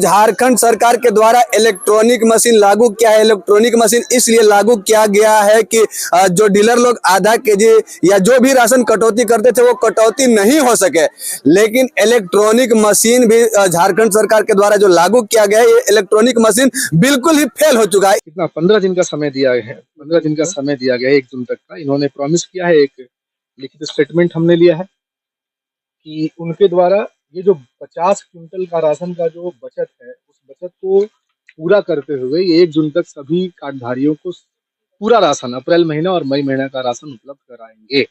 झारखंड सरकार के द्वारा इलेक्ट्रॉनिक मशीन लागू किया है। इलेक्ट्रॉनिक मशीन इसलिए लागू किया गया है कि जो डीलर लोग आधा केजी या जो भी राशन कटौती करते थे वो कटौती नहीं हो सके, लेकिन इलेक्ट्रॉनिक मशीन भी झारखंड सरकार के द्वारा जो लागू किया गया है, ये इलेक्ट्रॉनिक मशीन बिल्कुल ही फेल हो चुका है। कितना 15 दिन का समय दिया है, 15 दिन का समय दिया गया है 1 जून तक का। इन्होंने प्रॉमिस किया है, एक लिखित स्टेटमेंट हमने लिया है कि उनके द्वारा ये जो 50 क्विंटल का राशन का जो बचत है, उस बचत को पूरा करते हुए ये 1 जून तक सभी कार्डधारियों को पूरा राशन अप्रैल महीना और मई महीना का राशन उपलब्ध कराएंगे।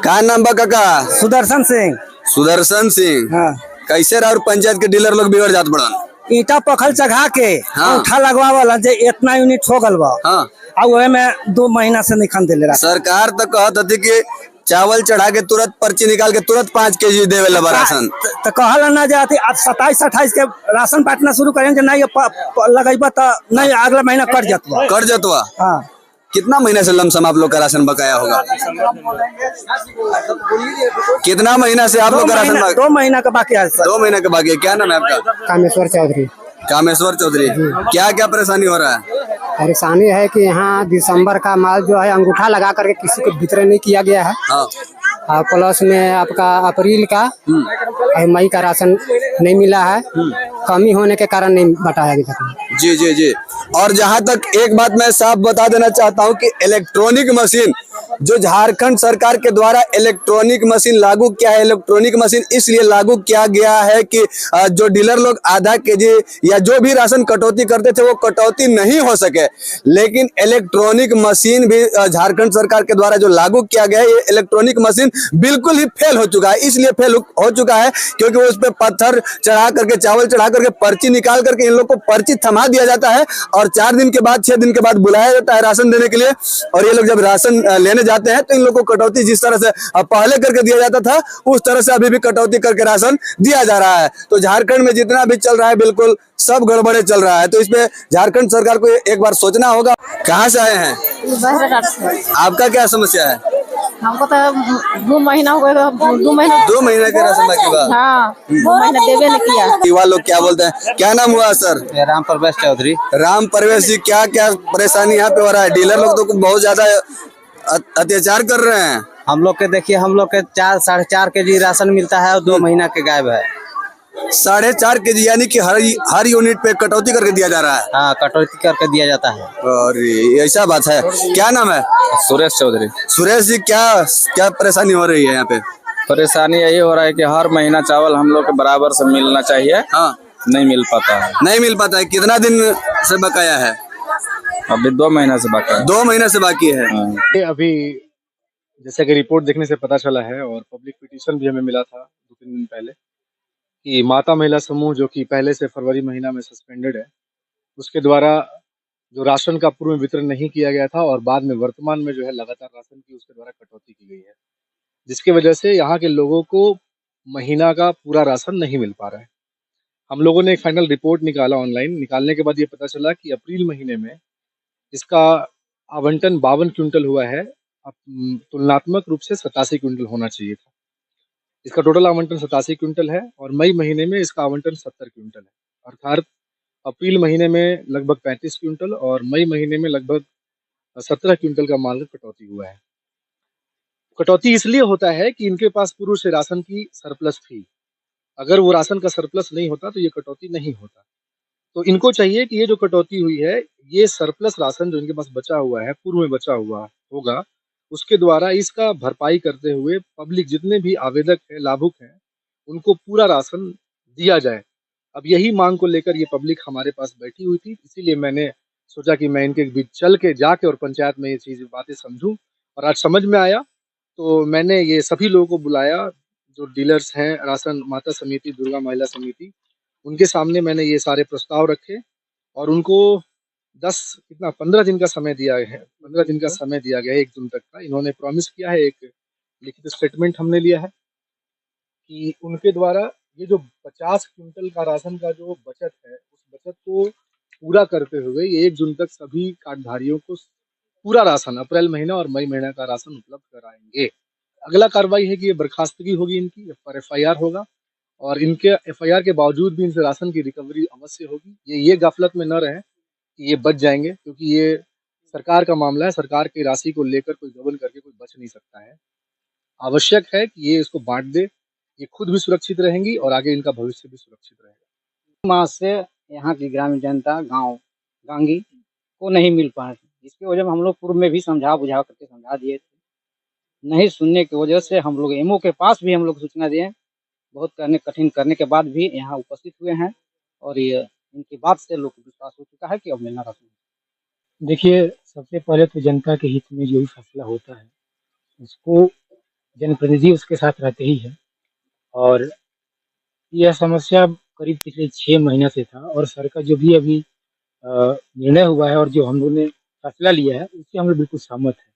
क्या नाम बा काका? सुदर्शन सिंह। सुदर्शन सिंह। हाँ। कैसे और पंचायत के डीलर लोग बिगड़ जात बड़न? ईटा पखल चढ़ा के हाँ। उठा लगवावला जे इतना यूनिट हो गल बा। हाँ। अब वह में 2 महीना से निखन देले। सरकार तो कहत थी कि चावल चढ़ा के तुरंत पर्ची निकाल के तुरंत 5 केजी देवे ला राशन। तो कहल ना जाती आज 27-28 के राशन बांटना शुरू करेंगे, नहीं लगेबा तो नहीं अगला महीना कट जतवा। कर जतवा। हाँ। कितना महीना से लमसम आप लोग का राशन बकाया होगा? कितना महीना से आप लोग का राशन? 2 महीना का बाकी है सर। 2 महीने का बाकी है। क्या नाम है आपका? कामेश्वर चौधरी। कामेश्वर चौधरी। क्या क्या परेशानी हो रहा है? परेशानी है कि यहाँ दिसंबर का माल जो है अंगूठा लगा करके किसी को वितरण नहीं किया गया है। हाँ। प्लस में आपका अप्रैल का और मई का राशन नहीं मिला है, कमी होने के कारण नहीं बटाया गया। जी जी जी। और जहाँ तक एक बात मैं साफ बता देना चाहता हूँ कि इलेक्ट्रॉनिक मशीन जो झारखंड सरकार के द्वारा इलेक्ट्रॉनिक मशीन लागू किया है, इलेक्ट्रॉनिक मशीन इसलिए लागू किया गया है कि जो डीलर लोग आधा केजी या जो भी राशन कटौती करते थे वो कटौती नहीं हो सके, लेकिन इलेक्ट्रॉनिक मशीन भी झारखंड सरकार के द्वारा जो लागू किया गया है, ये इलेक्ट्रॉनिक मशीन बिल्कुल ही फेल हो चुका है। इसलिए फेल हो चुका है क्योंकि उस पर पत्थर चढ़ा करके, चावल चढ़ा करके, पर्ची निकाल करके इन लोग को पर्ची थमा दिया जाता है और 4 दिन के बाद 6 दिन के बाद बुलाया जाता है राशन देने के लिए। और ये लोग जब राशन लेने जाते हैं तो इन लोग को कटौती जिस तरह से पहले करके दिया जाता था उस तरह से अभी भी कटौती करके राशन दिया जा रहा है। तो झारखंड में जितना भी चल रहा है बिल्कुल सब गड़बड़े चल रहा है। तो इसमें झारखंड सरकार को एक बार सोचना होगा। कहाँ से आए हैं? आपका क्या समस्या है? हमको तो 2 महीना हो गया। 2 महीने के राशन बाकी बा। हाँ, 2 महीना देवे नहीं किया। युवा लोग क्या बोलते हैं? क्या नाम हुआ सर? राम प्रवेश चौधरी। राम प्रवेश जी, क्या क्या परेशानी यहाँ पे हो रहा है? डीलर लोग तो बहुत ज्यादा अत्याचार कर रहे हैं। हम लोग के देखिए, हम लोग के 4-4.5 केजी राशन मिलता है और 2 महीना के गायब है। 4.5 केजी यानी कि हर यूनिट पे कटौती करके दिया जा रहा है। हाँ, कटौती करके दिया जाता है। और ऐसा बात है। क्या नाम है? सुरेश चौधरी। सुरेश जी, क्या परेशानी हो रही है यहाँ पे? परेशानी यही हो रहा है कि हर महीना चावल हम लोग के बराबर से मिलना चाहिए। हाँ। नहीं मिल पाता है। नहीं मिल पाता है। कितना दिन से बकाया है? अभी 2 महीना से बाकी है। 2 महीने से बाकी है। अभी जैसे कि रिपोर्ट देखने से पता चला है और पब्लिक पिटीशन भी हमें मिला था 2-3 दिन पहले कि माता महिला समूह जो कि पहले से फरवरी महीना में सस्पेंडेड है, उसके द्वारा जो राशन का पूर्व में वितरण नहीं किया गया था और बाद में वर्तमान में जो है लगातार राशन की उसके द्वारा कटौती की गई है, जिसकी वजह से यहाँ के लोगों को महीना का पूरा राशन नहीं मिल पा रहा है। हम लोगों ने एक फाइनल रिपोर्ट निकाला ऑनलाइन। निकालने के बाद ये पता चला कि अप्रैल महीने में इसका आवंटन 52 क्विंटल हुआ है, तुलनात्मक रूप से 87 क्विंटल होना चाहिए था। इसका टोटल आवंटन 87 क्विंटल है और मई महीने में इसका आवंटन 70 क्विंटल है। अर्थात अप्रैल महीने में लगभग 35 क्विंटल और मई महीने में लगभग 17 क्विंटल का माल कटौती हुआ है। कटौती इसलिए होता है कि इनके पास पूर्व से राशन की सरप्लस थी। अगर वो राशन का सरप्लस नहीं होता तो ये कटौती नहीं होता। तो इनको चाहिए कि ये जो कटौती हुई है, ये सरप्लस राशन जो इनके पास बचा हुआ है, पूर्व में बचा हुआ होगा, उसके द्वारा इसका भरपाई करते हुए पब्लिक जितने भी आवेदक हैं, लाभुक हैं, उनको पूरा राशन दिया जाए। अब यही मांग को लेकर ये पब्लिक हमारे पास बैठी हुई थी, इसीलिए मैंने सोचा कि मैं इनके बीच चल के जाके और पंचायत में ये चीज़ बातें समझूं और आज समझ में आया। तो मैंने ये सभी लोगों को बुलाया जो डीलर्स हैं, राशन माता समिति, दुर्गा महिला समिति, उनके सामने मैंने ये सारे प्रस्ताव रखे और उनको 15 दिन का समय दिया है। 15 दिन का समय दिया गया है 1 जून तक का। इन्होंने प्रॉमिस किया है, एक लिखित स्टेटमेंट हमने लिया है कि उनके द्वारा ये जो 50 क्विंटल का राशन का जो बचत है, उस बचत को पूरा करते हुए ये 1 जून तक सभी कार्डधारियों को पूरा राशन अप्रैल महीना और मई महीना का राशन उपलब्ध कराएंगे। अगला कार्रवाई है कि ये बर्खास्तगी होगी इनकी, FIR होगा और इनके एफआईआर के बावजूद भी इनसे राशन की रिकवरी अवश्य होगी। ये गफलत में न रहें कि ये बच जाएंगे, क्योंकि ये सरकार का मामला है। सरकार की राशि को लेकर कोई गबन करके कोई बच नहीं सकता है। आवश्यक है कि ये इसको बांट दे, ये खुद भी सुरक्षित रहेंगी और आगे इनका भविष्य भी सुरक्षित रहेगा। मास से यहाँ की ग्रामीण जनता गांव गांगी को नहीं मिल पा रही, जिसकी वजह में हम लोग पूर्व में भी समझा बुझा करके समझा दिए थे। नहीं सुनने की वजह से हम लोग एमओ के पास भी हम लोग सूचना दिए, बहुत कठिन करने के बाद भी यहाँ उपस्थित हुए हैं और ये इनकी बात से लोग को विश्वास हो चुका है कि अब मिलना राशन। देखिए, सबसे पहले तो जनता के हित में जो भी फैसला होता है उसको जनप्रतिनिधि उसके साथ रहते ही है, और यह समस्या करीब पिछले 6 महीने से था और सर का जो भी अभी निर्णय हुआ है और जो हम लोगों ने फैसला लिया है उससे हम लोग बिल्कुल सहमत हैं।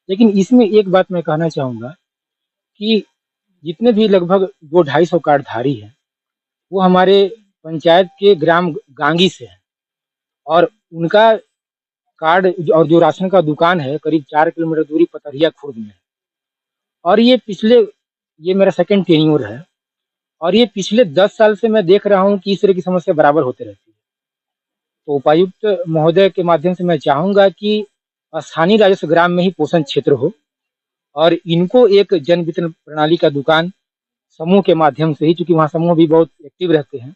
लेकिन इसमें एक बात मैं कहना चाहूँगा कि जितने भी लगभग 200-250 कार्डधारी हैं वो हमारे पंचायत के ग्राम गांगी से हैं और उनका कार्ड और जो राशन का दुकान है करीब 4 किलोमीटर दूरी पतरिया खुर्द में है। और ये मेरा सेकंड टेन्योर है और ये पिछले 10 साल से मैं देख रहा हूँ कि इस तरह की समस्या बराबर होते रहती है। तो उपायुक्त महोदय के माध्यम से मैं चाहूँगा कि स्थानीय राजस्व ग्राम में ही पोषण क्षेत्र हो और इनको एक जन वितरण प्रणाली का दुकान समूह के माध्यम से ही, चूंकि वहाँ समूह भी बहुत एक्टिव रहते हैं,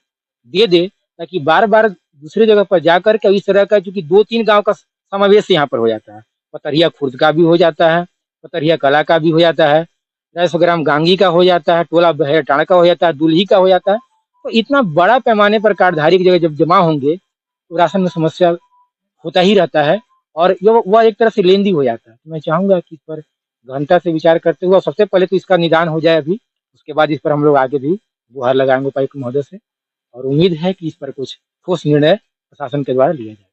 दे दे, ताकि बार बार दूसरे जगह पर जाकर के इस तरह का, चूंकि 2-3 गांव का समावेश यहाँ पर हो जाता है, पतरिया खुर्द का भी हो जाता है, पतरिया कला का भी हो जाता है, राजस्व ग्राम गांगी का हो जाता है, टोला बहेटाणा का हो जाता है, दुल्ही का हो जाता है। तो इतना बड़ा पैमाने पर कार्डधारी की जगह जब जमा होंगे तो राशन में समस्या होता ही रहता है और वह एक तरह से लेंदी हो जाता है। तो मैं चाहूँगा कि इस पर गहनता से विचार करते हुए सबसे पहले तो इसका निदान हो जाए अभी, उसके बाद इस पर हम लोग आगे भी गुहार लगाएंगे उपायुक्त महोदय से और उम्मीद है कि इस पर कुछ ठोस निर्णय प्रशासन के द्वारा लिया जाए।